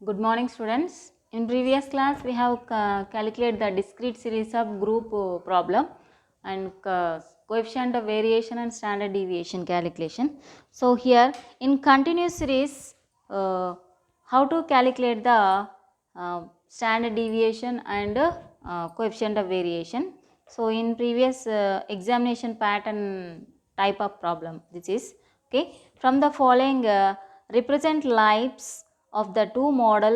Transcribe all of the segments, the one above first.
Good morning, students. In previous class, we have calculated the discrete series of group problem and coefficient of variation and standard deviation calculation. So, here in continuous series, how to calculate the standard deviation and coefficient of variation. So, in previous examination pattern type of problem, this is okay. From the following, represent lives of the two model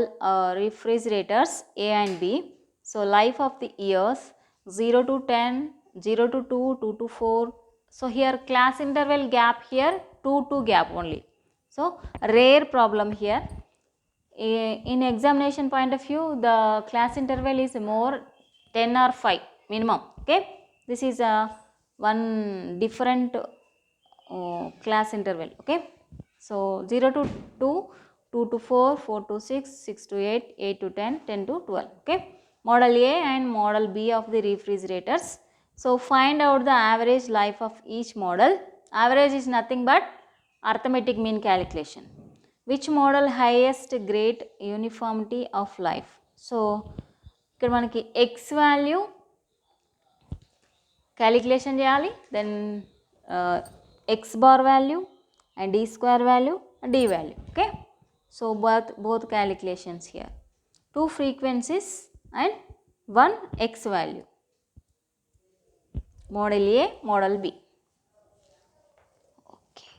refrigerators A and B. So, life of the years 0 to 10, 0 to 2, 2 to 4. So, here class interval gap here 2 to gap only. So, rare problem here. In examination point of view, the class interval is more 10 or 5 minimum. Okay, this is a one different class interval. Okay, so 0 to 2, 2 to 4, 4 to 6, 6 to 8, 8 to 10, 10 to 12. Okay, model A and model B of the refrigerators. So find out the average life of each model. Average is nothing but arithmetic mean calculation. Which model highest great uniformity of life? So ఇక్కడ మనకి x value calculation చేయాలి, then x bar value and d square value and d value. Okay, so both calculations here, two frequencies and one x value, model A, model B. Okay.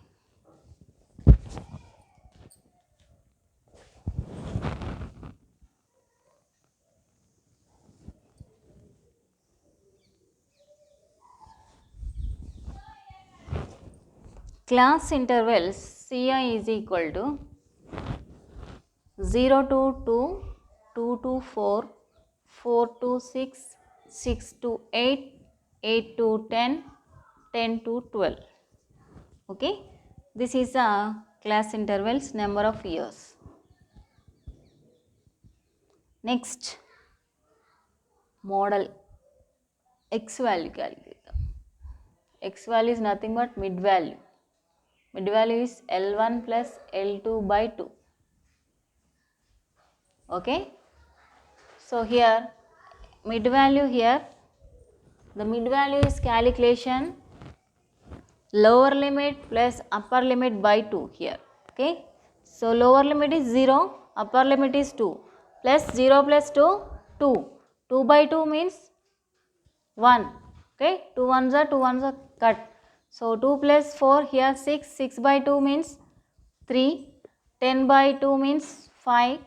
Class intervals Ci is equal to 0 to 2, 2 to 4, 4 to 6, 6 to 8, 8 to 10, 10 to 12. Okay, this is the class intervals number of years. Next, model x value calculate. X value is nothing but mid value. Mid value is L1 plus L2 by 2. Okay, so here mid value, here the mid value is calculation lower limit plus upper limit by 2 here. Okay, so lower limit is 0, upper limit is 2, plus 0 plus 2, 2, 2 by 2 means 1. Okay, 2 ones are cut. So 2 plus 4 here 6, 6 by 2 means 3, 10 by 2 means 5,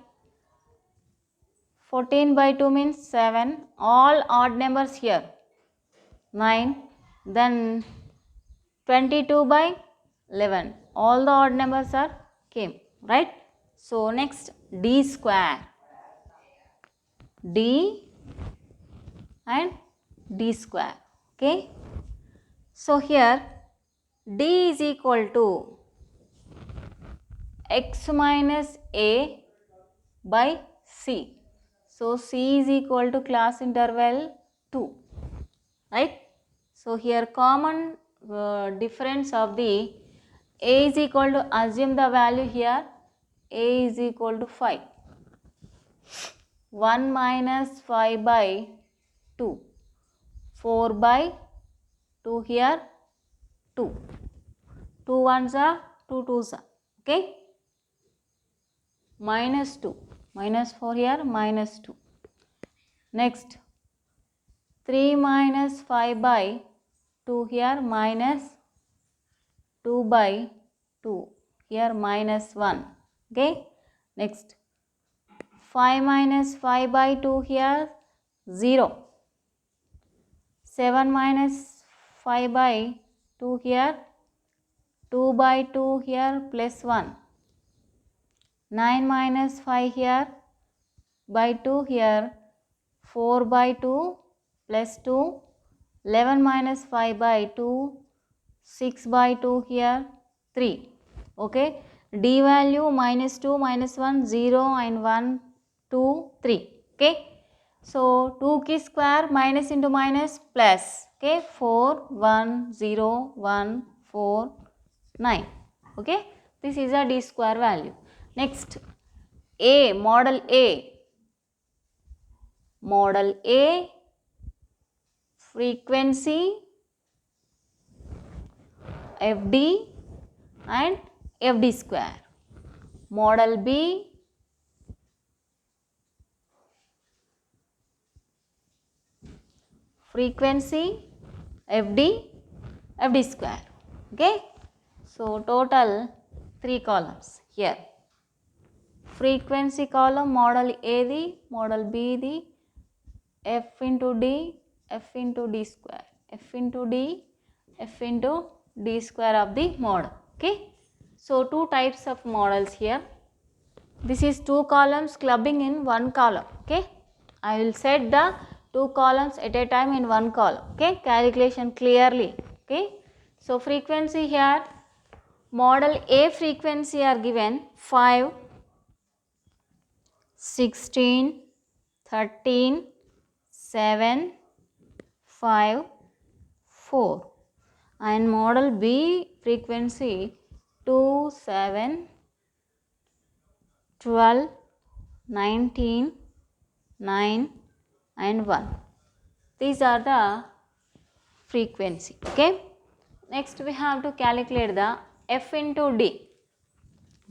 14 by 2 means 7, all odd numbers here 9, then 22 by 11, all the odd numbers are came, right? So next, d square, d and d square. Okay, so here d is equal to x minus a by c. So c is equal to class interval 2, right? So here common difference of the a is equal to, assume the value here, a is equal to 5, 1 minus 5 by 2, 4 by 2 here 2, 2 ones are 2 twos are, okay, minus 2, minus 4 here minus 2. Next, 3 minus 5 by 2 here minus 2 by 2 here minus 1. Okay, next 5 minus 5 by 2 here 0, 7 minus 5 by 2 here 2 by 2 here plus 1, 9 minus 5 here by 2 here 4 by 2 plus 2, 11 minus 5 by 2, 6 by 2 here 3. Okay, d value minus 2, minus 1, 0 and 1, 2, 3. Okay, so 2 key square, minus into minus plus. Okay, 4, 1, 0, 1, 4, 9. Okay, this is a d square value. Next, A, model A. Model A, frequency FD and FD square. Model B, frequency FD, FD square. Okay. So, total 3 columns here. Frequency column model A the, model B the, F into D, F into D square, F into D, F into D square of the model. Okay. So, two types of models here. This is two columns clubbing in one column. Okay. I will set the two columns at a time in one column. Okay. Calculation clearly. Okay. So, frequency here, model A frequency are given 5, 16, 13, 7, 5, 4, and model B frequency 2, 7, 12, 19, 9 and 1. These are the frequency. Okay. Next we have to calculate the F into D.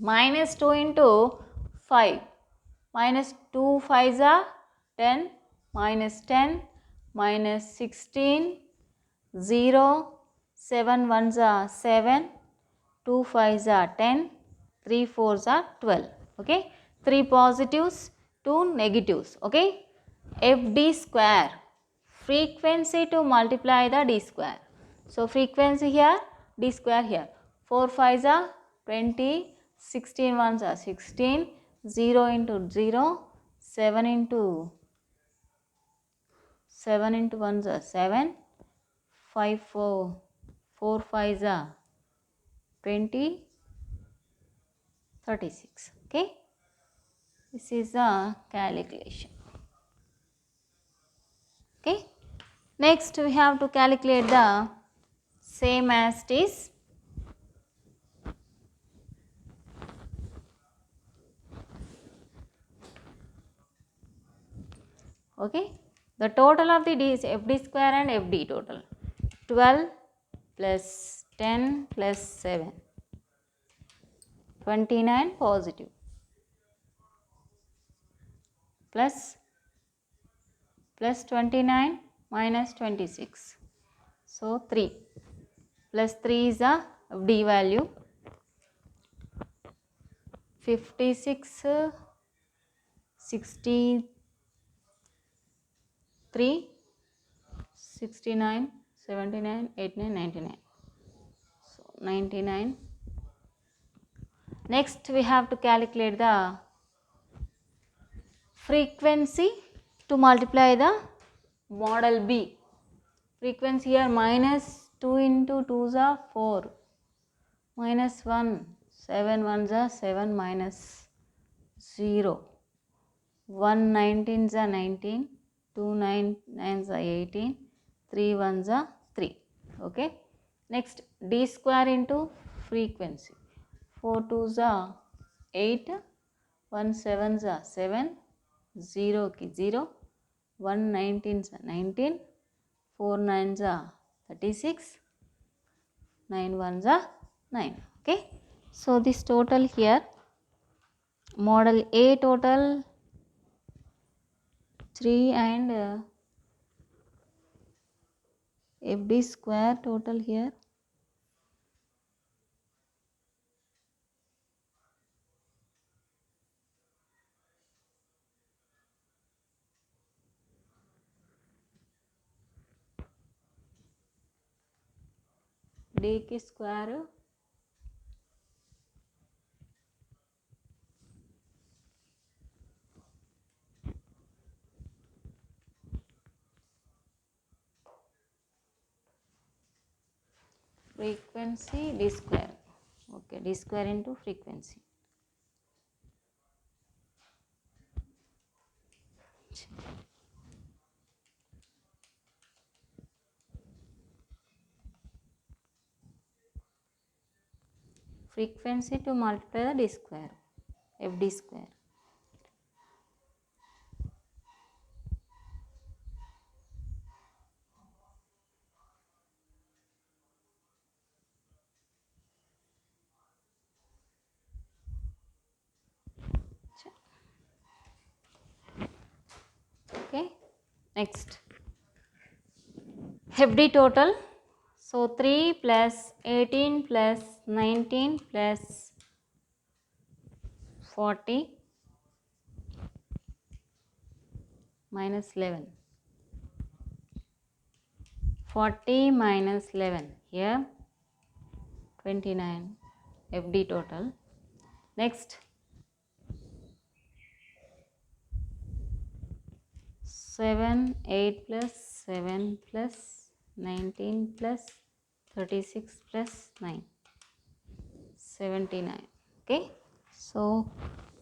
Minus 2 into 5. Minus 2 5s are 10, minus 10, minus 16, 0, 7 1s are 7, 2 5s are 10, 3 4s are 12. Okay. 3 positives, 2 negatives. Okay. FD square, frequency to multiply the D square. So, frequency here, D square here. 4 5s are 20, 16 1s are 16, 0 into 0, 7 into 1s are 7, 5 4 5s are 20, 36. Okay. This is the calculation. Okay. Next we have to calculate the same as it is. Okay. The total of the D is FD square and FD total. 12 plus 10 plus 7. 29 positive. Plus 29 minus 26. So, 3. Plus 3 is the FD value. 56, 63, 69, 79, 89, 99. So, 99. Next we have to calculate the frequency to multiply the model B. Frequency here minus 2 into 2s are 4, minus 1, 7 1s are 7 minus 0, 1 19s are 19, 2 9s are 18, 3 1s are 3. Okay. Next D square into frequency. 4 2s are 8, 1 7s are 7, 0 ki 0, 1 19s are 19, 4 9s are 36, 9 1s are 9. Okay. So, this total here, model A total 3 and FD square total here D ki square frequency D square. Okay, D square into frequency. Frequency to multiply the D square, FD square. Next, FD total. So 3 plus 18 plus 19 plus 40 minus 11. 40 minus 11, here 29 FD total. Next, 7, 8 plus 7 plus 19 plus 36 plus 9, 79. Okay, so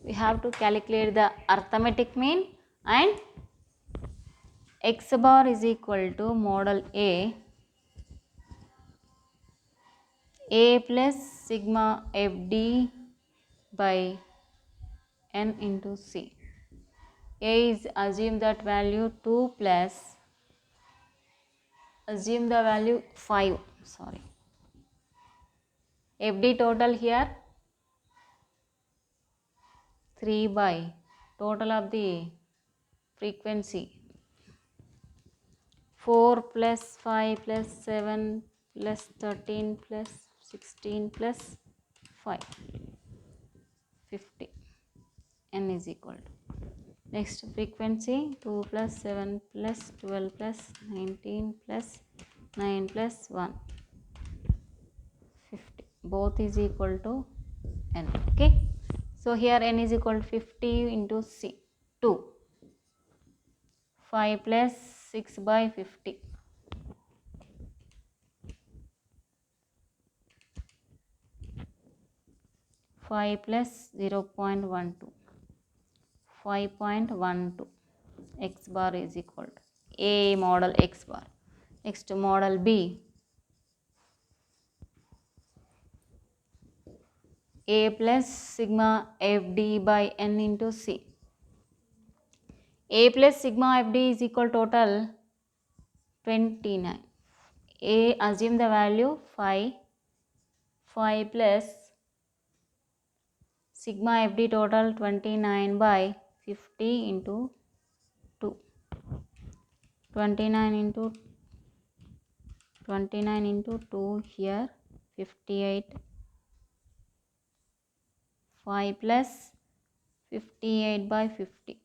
we have to calculate the arithmetic mean, and x bar is equal to model A plus sigma FD by n into C. A is assume that value 2 plus assume the value 5, sorry. FD total here 3 by total of the frequency 4 plus 5 plus 7 plus 13 plus 16 plus 5, 50. N is equal to. Next, frequency 2 plus 7 plus 12 plus 19 plus 9 plus 1, 50. Both is equal to N. Okay. So here N is equal to 50 into C, 2. 5 plus 6 by 50. 5 plus 0.12. 5.12. X bar is equal to A model X bar. Next, model B. A plus sigma FD by N into C. A plus sigma FD is equal total 29. A assume the value 5. 5 plus sigma FD total 29 by 50 into 2. 29 into 2 here 58. 5 plus 58 by 50.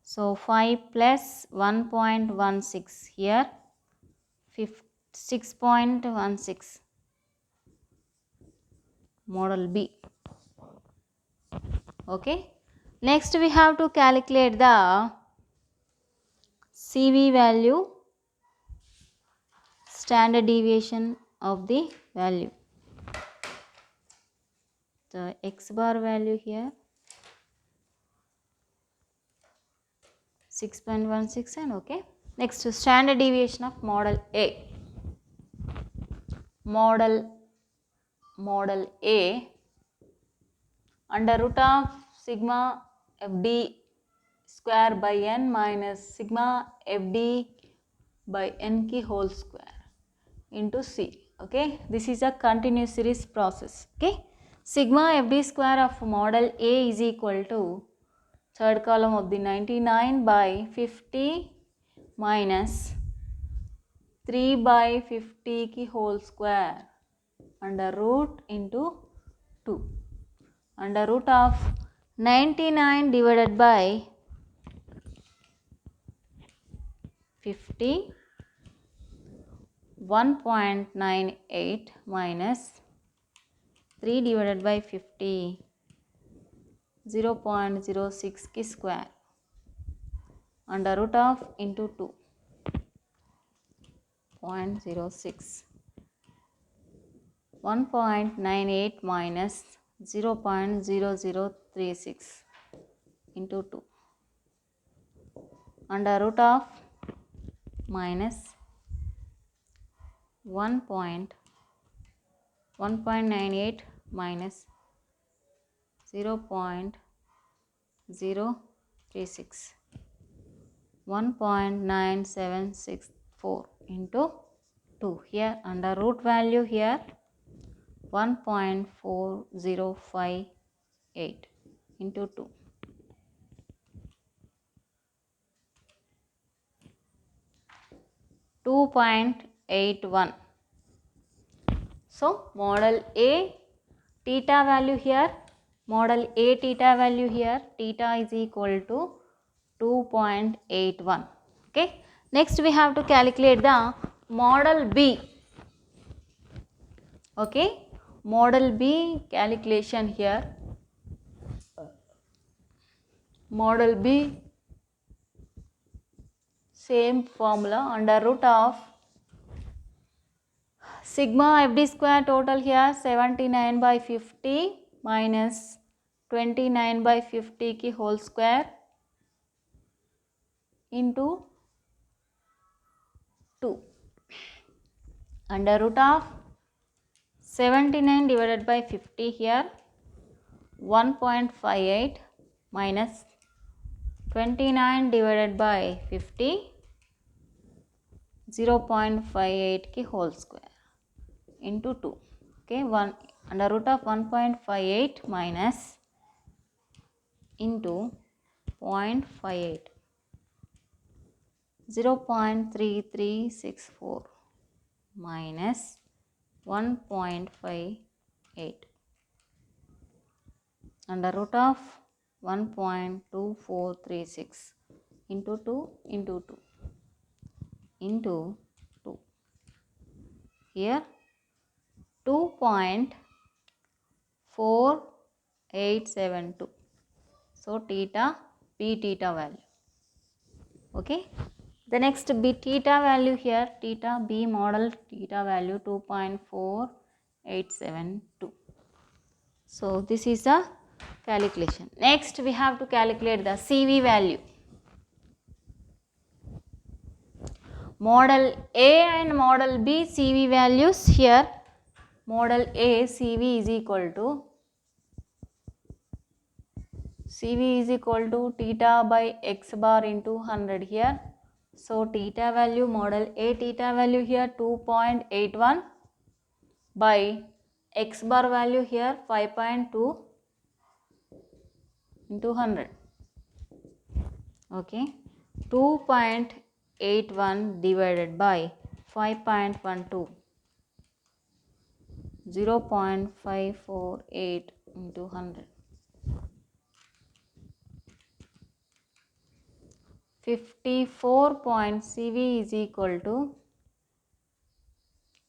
So 5 plus 1.16 here 6.16, model B. Okay. Next, we have to calculate the CV value, standard deviation of the value. The X bar value here 6.16, and okay. Next, standard deviation of model A. Model A under root of sigma FD square by n minus sigma FD by n ki whole square into C. Okay, this is a continuous series process. Okay, sigma FD square of model A is equal to third column of the 99 by 50 minus 3 by 50 ki whole square under root into 2 under root of 99 divided by 50, 1.98 minus 3 divided by 50, 0.06 ki square under root of into 2, 0.06. 1.98 minus 0.0036 into 2 under root of minus 1.98 minus 0.036, 1.9764 into 2. Here under root value here 1.4058 into 2. 2.81. So model A theta value here, model A theta value here, theta is equal to 2.81. Okay. Next we have to calculate the model B. Okay. Model B calculation here. Model B, same formula, under root of sigma FD square total here 79 by 50 minus 29 by 50 की whole square into 2, under root of 79 divided by 50 here 1.58 minus 29 divided by 50 0.58 की whole square into 2. Okay, 1 under root of 1.58 minus into 0.58 0.3364 minus 1.58 under root of 1.2436 into 2 into 2 into 2. Here 2.4872. So theta B theta value. Okay. The next B theta value here, theta B model theta value 2.4872. So this is the calculation. Next we have to calculate the CV value. Model A and model B CV values here. Model A CV is equal to theta by x bar into 100 here. So theta value, model A theta value here 2.81 by x bar value here 5.2 into 100. Okay, 2.81 divided by 5.12, 0.548 into 100. 54 point CV is equal to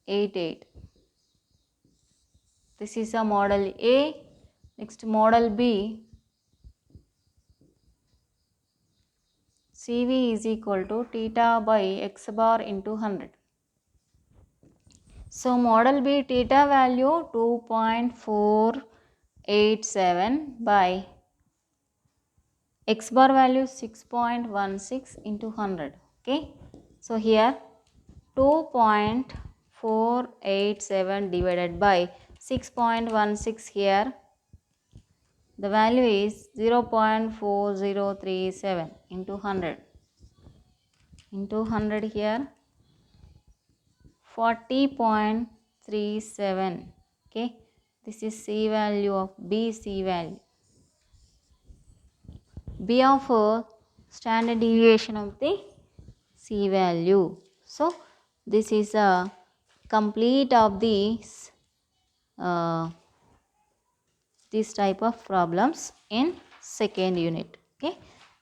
88. This is a model A. Next model B, CV is equal to theta by x bar into 100. So model B theta value 2.487 by x bar value 6.16 into 100. Okay. So here 2.487 divided by 6.16 here. The value is 0.4037 into 100. Into 100 here 40.37. Okay. This is C value of B C value. B of standard deviation of the C value. So this is a complete of these this type of problems in second unit. Okay,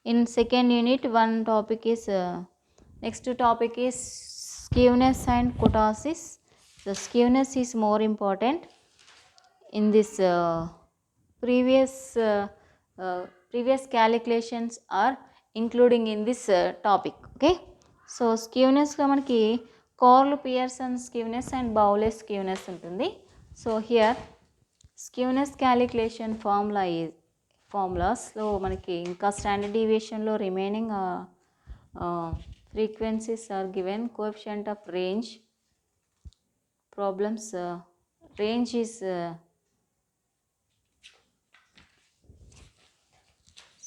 in second unit one topic is next topic is skewness and kurtosis. The skewness is more important in this previous calculations are including in this topic. Okay, so skewness lo manaki Corle Pearson skewness and Bowless skewness untundi. So here skewness calculation formulas లో మనకి ఇంకా standard డీవియేషన్లో remaining frequencies are given, coefficient of range problems, range is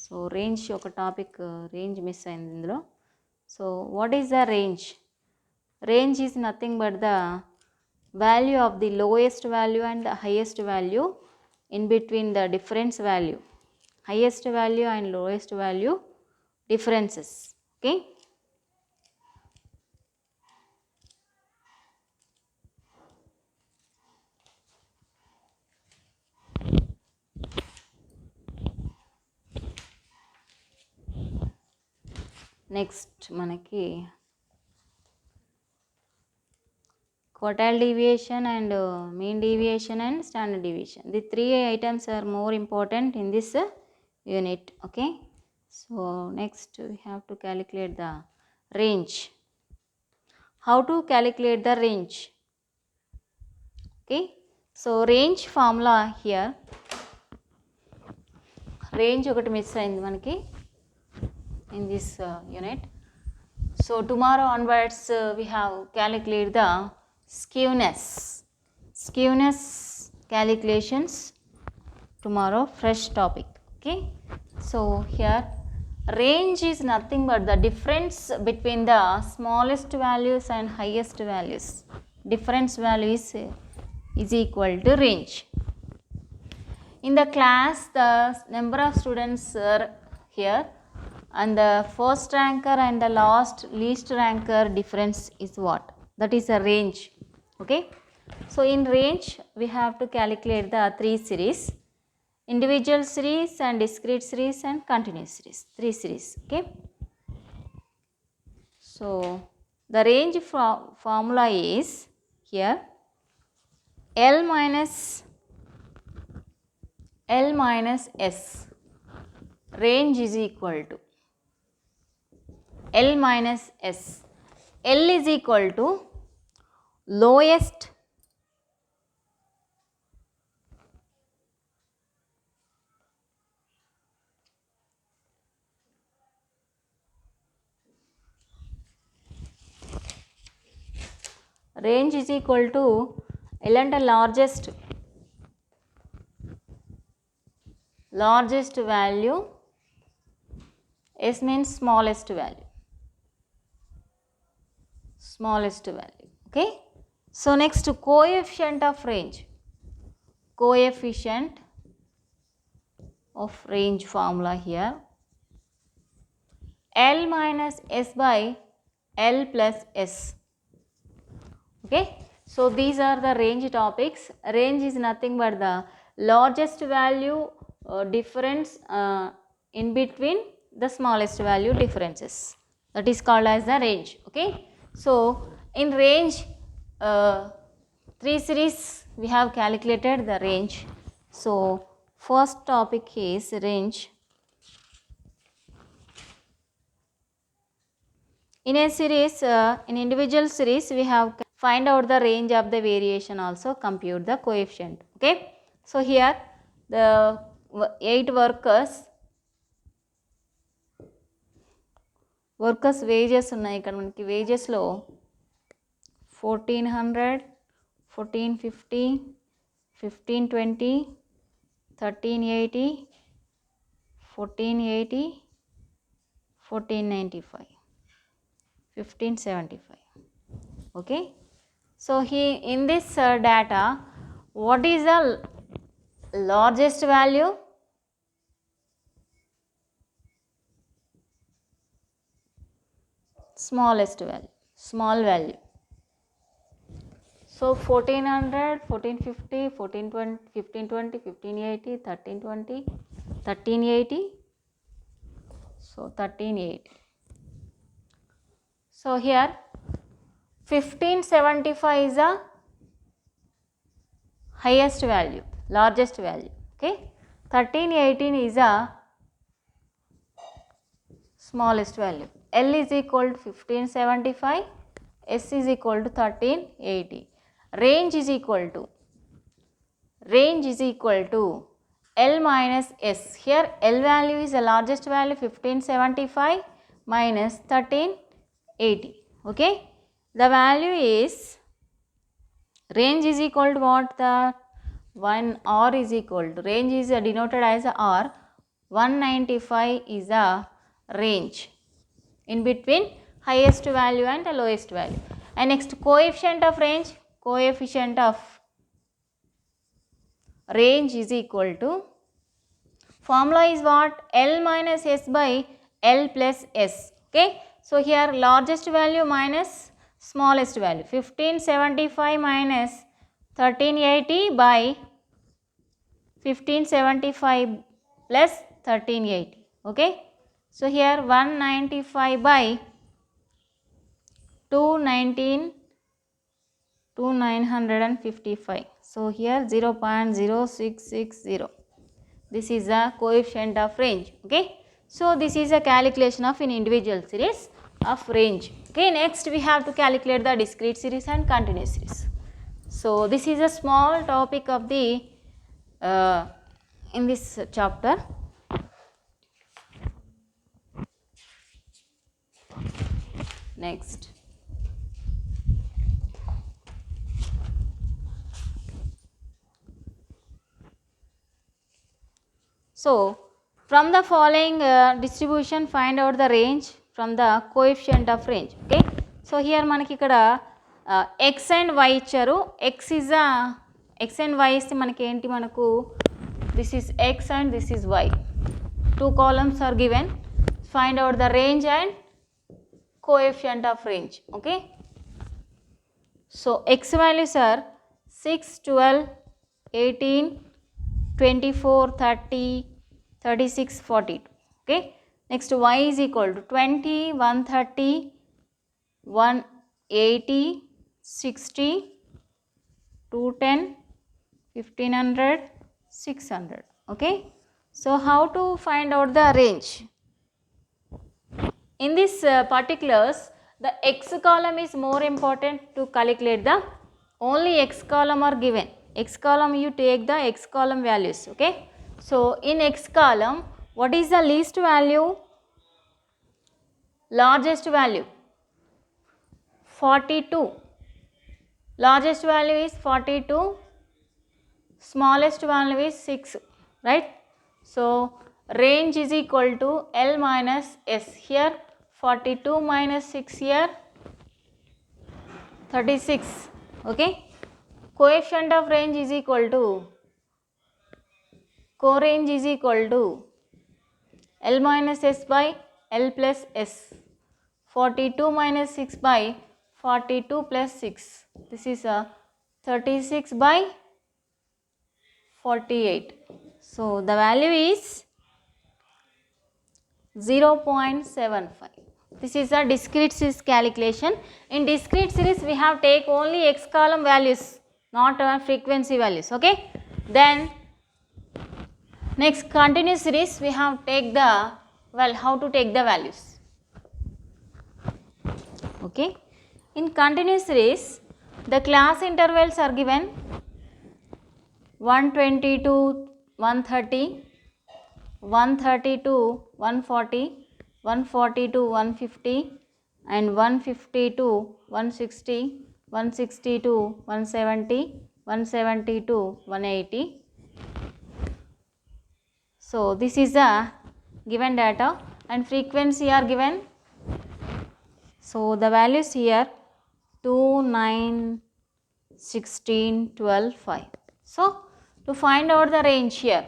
so range ఒక topic range miss అయింది ఇందులో. So what is the range? Range is nothing but the value of the lowest value and the highest value in between the difference value, highest value and lowest value differences. Okay, next మనకి quartile deviation and mean deviation and standard deviation. The three items are more important in this unit. Okay, so next we have to calculate the range. How to calculate the range? Okay, so range formula here. Range ఒకటి miss అయింది మనకి in this unit. So tomorrow onwards we have calculated the skewness calculations tomorrow, fresh topic. Okay, so here range is nothing but the difference between the smallest values and highest values. Difference value is equal to range. In the class, the number of students are here, and the first ranker and the least ranker difference is what? That is a range. Okay, so in range we have to calculate the three series: individual series and discrete series and continuous series. Three series. Okay, so the range formula is here L minus S. Range is equal to L minus S. L is equal to lowest range is equal to L and largest value, S means smallest value. Okay, so next coefficient of range. Coefficient of range formula here L minus S by L plus S. Okay, so these are the range topics. Range is nothing but the largest value difference in between the smallest value differences. That is called as the range. Okay, so in range three series we have calculated the range. So first topic is range. In a series, in individual series, we have find out the range of the variation, also compute the coefficient. Okay, so here the 8 workers wages ఉన్నాయి. ఇక్కడ మనకి wages లో 1400, 1450, 1520, 1380, 1480, 1495, 1575. Okay, so in this data, what is the largest value? Smallest value, small value. So 1400, 1450, 1420, 1520, 1580, 1320, 1380. So 1380. So here 1575 is the highest value, largest value. Okay, 1318 is the smallest value. L is equal to 1575, S is equal to 1380. Range is equal to L minus S. Here L value is the largest value 1575 minus 1380. Okay, the value is, range is equal to what? The 1 R is equal to, range is denoted as R. 195 is the range in between highest value and the lowest value. And next coefficient of range. Coefficient of range is equal to, formula is what? L minus S by L plus S. Okay, so here largest value minus smallest value, 1575 minus 1380 by 1575 plus 1380. Okay, So here 195 by 219 to 955. So here 0.0660. This is a coefficient of range. Okay. So this is a calculation of an individual series of range. Okay. Next we have to calculate the discrete series and continuous series. So this is a small topic of the in this chapter. Next. So from the following distribution find out the range from the coefficient of range. Okay. So here manaki ikkada x and y icharu. X is a x and y is manaki enti manaku this is x and this is y. Two columns are given. Find out the range and coefficient of range. Okay. So x values are 6, 12, 18, 24, 30, 36, 42. Okay. Next y is equal to 20, 130, 180, 60, 210, 1500, 600. Okay. So how to find out the range? In this particulars, the x column is more important to calculate the only x column are given. X column you take the x column values. Okay. So in x column, what is the least value? Largest value 42. Largest value is 42. Smallest value is 6. Right. So range is equal to L minus S. Here 42 minus 6 here 36. Okay. Coefficient of range is equal to co-range is equal to L minus S by L plus S. 42 minus 6 by 42 plus 6. This is a 36 by 48. So the value is 0.75. This is a discrete series calculation. In discrete series we have take only x column values, not frequency values. Okay. Then next continuous series we have take the, well, how to take the values. Okay. In continuous series the class intervals are given 120 to 130, 130 to 140, 140 to 150 and 150 to 160, 160 to 170, 170 to 180. So this is the given data and frequency are given. So the values here 2, 9, 16, 12, 5. So to find out the range here,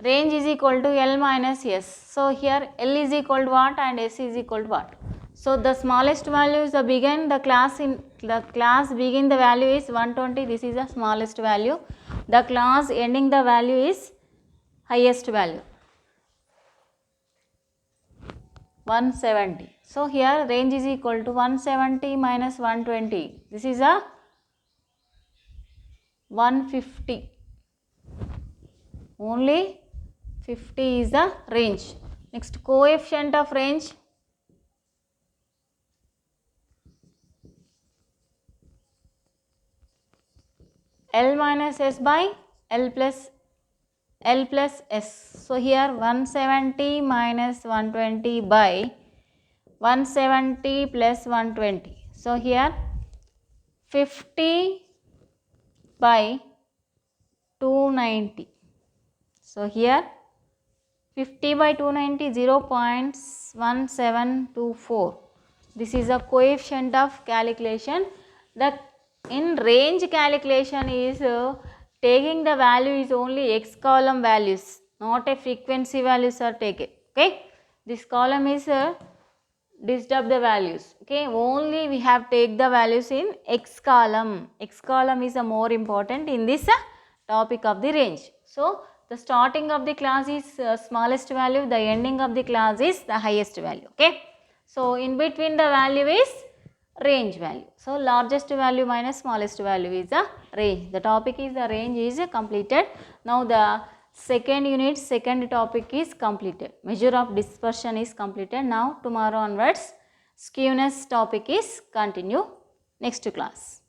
range is equal to L minus S. So here L is equal to what and S is equal to what? So the smallest value is the begin, the class begin the value is 120. This is the smallest value. The class ending the value is highest value 170. So here range is equal to 170 minus 120. This is a 150. Only 50 is the range. Next coefficient of range, L minus S by L plus S. So here 170 minus 120 by 170 plus 120. So here 50 by 290. So here 50 by 290 0.1724. This is a coefficient of calculation. The in range calculation is taking the value is only x column values, not a frequency values are taken. Okay. This column is disturb the values. Okay. Only we have take the values in x column. X column is a more important in this topic of the range. So the starting of the class is smallest value, the ending of the class is the highest value. Okay. So, in between the value is range value. So, largest value minus smallest value is the range. The topic is the range is completed. Now, the second unit, second topic is completed. Measure of dispersion is completed. Now, tomorrow onwards, skewness topic is continue next class.